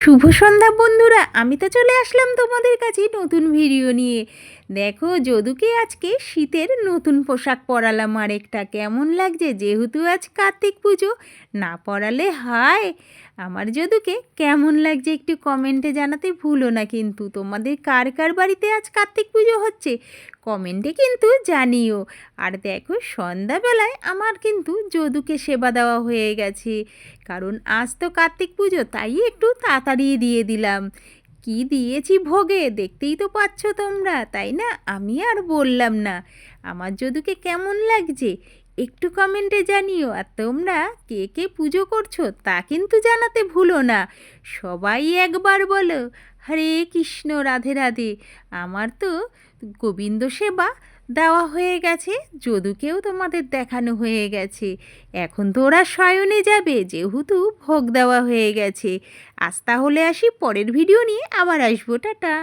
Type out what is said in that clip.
শুভ সন্ধ্যা বন্ধুরা, আমি তো চলে আসলাম তোমাদের কাছে নতুন ভিডিও নিয়ে। দেখো যদুকে আজকে শীতের নতুন পোশাক পরালাম আরেকটা। কেমন লাগছে? যেহেতু আজ কার্তিক পুজো, না পরালে হয়। আমার যদুকে কেমন লাগছে একটু কমেন্টে জানাতে ভুলো না কিন্তু। তোমাদের কার কার বাড়িতে আজ কার্তিক পুজো হচ্ছে কমেন্টে কিন্তু জানিও। আর দেখো সন্ধ্যাবেলায় আমার কিন্তু যদুকে সেবা দেওয়া হয়ে গেছে, কারণ আজ তো কার্তিক পুজো, তাই একটু তাড়াতাড়ি দিয়ে দিলাম। কি দিয়েছি ভোগে দেখতেই তো পাচ্ছ তোমরা, তাই না? আমি আর বললাম না। আমার যদুকে কেমন লাগছে একটু কমেন্টে জানিও। আর তোমরা কে কে পুজো করছো তা কিন্তু জানাতে ভুলো না। সবাই একবার বলো হরে কৃষ্ণ রাধে রাধে। আমার তো গোবিন্দ সেবা দেওয়া হয়ে গেছে, যদুকেও তোমাদের দেখানো হয়ে গেছে। এখন তো ওরা শয়নে যাবে, যেহেতু ভোগ দেওয়া হয়ে গেছে। আজ তাহলে আসি, পরের ভিডিও নিয়ে আবার আসবো। টাটা।